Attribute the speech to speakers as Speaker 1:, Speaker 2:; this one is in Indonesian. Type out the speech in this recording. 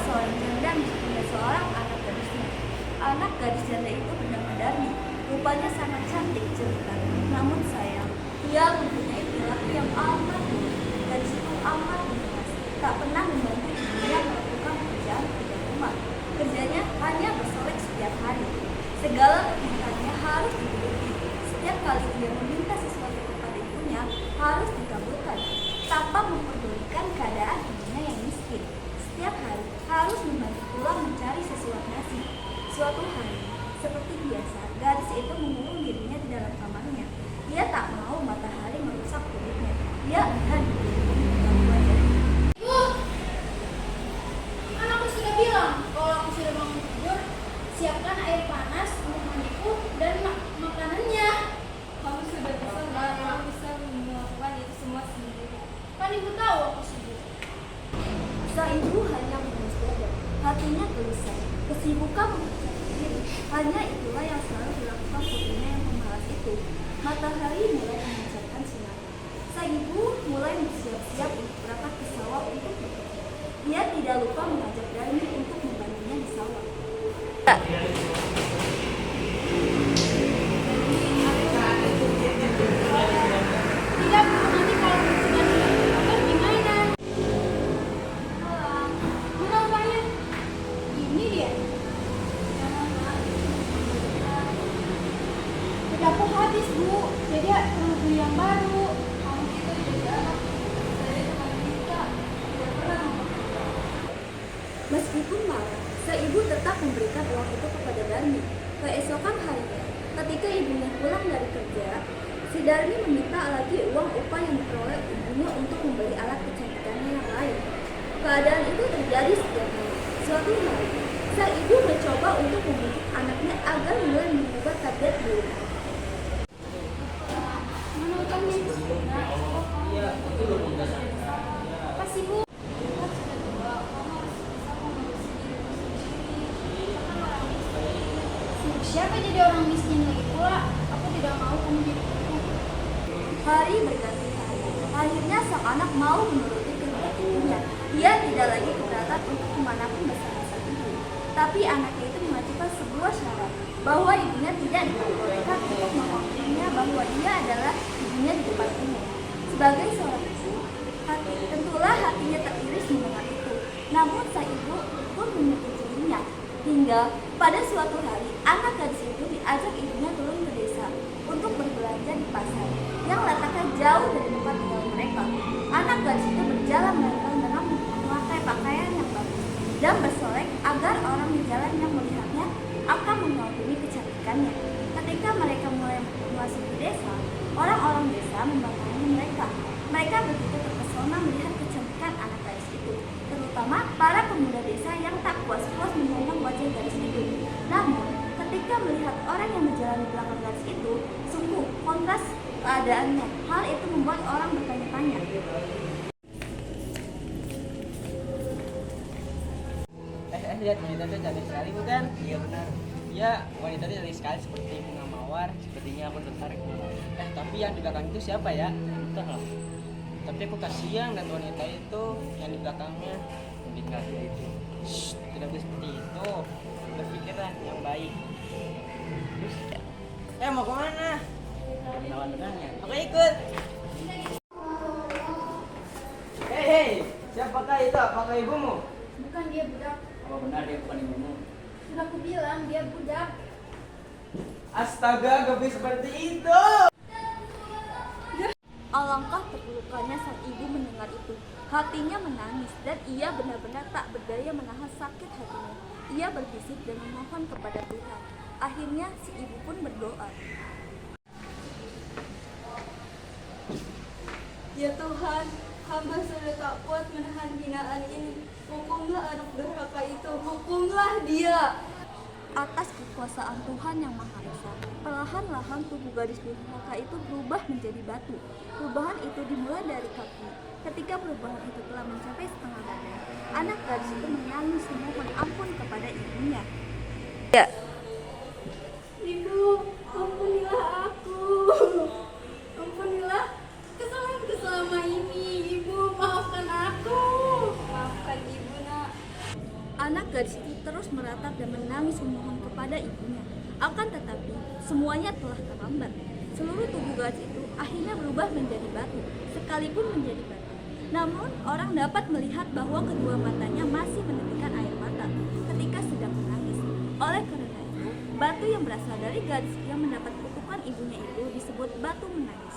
Speaker 1: seorang janda menjanda seorang anak gadisnya. Anak gadis janda itu bernama Darmi. Rupanya sangat cantik jelita, namun sayang, ia mempunyai perilaku yang amat buruk. Gadis itu amat beringas, tak pernah membantu ibunya melakukan pekerjaan di rumah. Kerjanya hanya bersolek setiap hari. Segala permintaannya harus dituruti. Setiap kali ia meminta sesuatu kepada ibunya, harus dikabulkan, tanpa memperdulikan keadaan ibunya yang miskin. Setiap hari harus membantu pulang mencari sesuap nasi. Suatu hari, seperti biasa, gadis itu mengurung dirinya di dalam kamarnya. Ia tak mau matahari merusak kulitnya. Ia enggan diganggu wajahnya.
Speaker 2: Ibu, kan aku sudah bilang kalau aku sudah bangun tidur, siapkan air panas untuk mandiku dan makanannya.
Speaker 3: Kamu sudah besar dan kamu bisa melakukan itu semua sendiri.
Speaker 2: Kan ibu tahu aku sibuk.
Speaker 1: Sang ibu hanya menangis dada, hatinya gelisah, kesibukan mengerjakan diri. Hanya itulah yang selalu dilakukan putrinya yang pemalas itu. Matahari mulai memancarkan sinar. Sang ibu mulai bersiap-siap untuk berangkat ke sawah untuk bekerja. Ia tidak lupa mengajak Darmi untuk membantunya di sawah.
Speaker 2: Tidak, Bu, nanti kalau sudah kotor gimana? Mana orangnya? Ini dia. Bedaku habis, Bu. Jadi perlu beli yang baru.
Speaker 3: Kamu itu jadi anak saya cuma minta, tidak pernah memperhatikan.
Speaker 1: Meskipun marah, sang ibu tetap memberikan uang itu kepada Darmi. Keesokan harinya, ketika ibunya pulang dari kerja, si Darmi meminta lagi uang upah yang diperoleh ibunya untuk membeli alat kecantikannya yang lain. Keadaan itu terjadi setiap hari. Suatu hari, sang ibu mencoba untuk membujuk anaknya agar mulai mengubah tabiat buruk.
Speaker 2: Mana utangnya, Bu? Kasih, Bu.
Speaker 3: Kan sudah tua, kamu harus bisa mengurusi dirimu sendiri. Kan orang miskin.
Speaker 2: Sibuk siapa jadi orang miskin lagi pula? Aku tidak mau kamu jadi ibu.
Speaker 1: Hari berganti hari. Akhirnya sang anak mau menuruti kehendak ibunya. Ia tidak lagi keberatan untuk kemanapun bersama sang ibu. Tapi anaknya itu mengajukan sebuah syarat bahwa ibunya tidak diperbolehkan untuk mengakui bahwa dia adalah ibunya di depan umum. Sebagai seorang ibu, tentulah hatinya teriris mendengar itu. Namun sang ibu pun menyetujuinya. Hingga pada suatu hari, anak gadis itu diajak ibunya turun ke desa untuk berbelanja di pasar yang letaknya jauh dari tempat tinggal mereka. Anak gadis itu berjalan melenggang dengan memakai pakaian yang bagus dan bersolek agar orang di jalan yang melihatnya akan mengagumi kecantikannya. Ketika mereka mulai memasuki desa, orang-orang desa membanggakan mereka. Mereka begitu terpesona melihat kecantikan anak gadis itu, terutama para pemuda desa yang tak puas-puas memandang wajah gadis itu. Namun, ketika melihat orang yang berjalan di belakang gadis itu, sungguh kontras keadaannya. Hal itu membuat orang bertanya-tanya.
Speaker 4: Lihat wanita itu cantik sekali bukan? Iya benar. Iya, wanita itu cantik sekali seperti bunga mawar. Sepertinya aku tertarik. Tapi yang di belakang itu siapa ya? Entahlah. Tapi aku kasihan dan wanita itu yang di belakangnya meninggal itu. Tidak bisa seperti itu. Berpikirlah yang baik. Terus, mau kemana? Kenalan dengannya. Oke, ikut. Hei, siapakah itu? Apakah ibumu?
Speaker 2: Bukan, dia budak.
Speaker 4: Oh benar, dia bukan ibumu.
Speaker 2: Sudah aku bilang dia budak.
Speaker 4: Astaga, gak bisa seperti itu.
Speaker 1: Alangkah terlukannya sang ibu mendengar itu. Hatinya menangis dan ia benar-benar tak berdaya menahan sakit hatinya. Ia berbisik dan memohon kepada Tuhan. Akhirnya si ibu pun berdoa. Ya Tuhan, hamba sudah tak kuat menahan hinaan ini. Hukumlah anak durhaka itu, hukumlah dia. Atas kekuasaan Tuhan yang Maha Esa, perlahan-lahan tubuh gadis durhaka itu berubah menjadi batu. Perubahan itu dimulai dari kaki. Ketika perubahan itu telah mencapai setengah badan, anak gadis itu menangis memohon ampun kepada ibunya. Ya.
Speaker 2: Ibu, ampunilah aku. Ampunilah kesalahanku selama ini. Ibu, maafkan aku.
Speaker 3: Maafkan ibu nak.
Speaker 1: gadis itu terus meratap dan menangis memohon kepada ibunya. Akan tetapi, semuanya telah terlambat. Seluruh tubuh gadis itu akhirnya berubah menjadi batu, sekalipun menjadi batu. Namun, orang dapat melihat bahwa kedua matanya masih menetikan air mata ketika sedang menangis. Oleh karena itu, batu yang berasal dari gadis yang mendapat kutukan ibunya itu disebut batu menangis.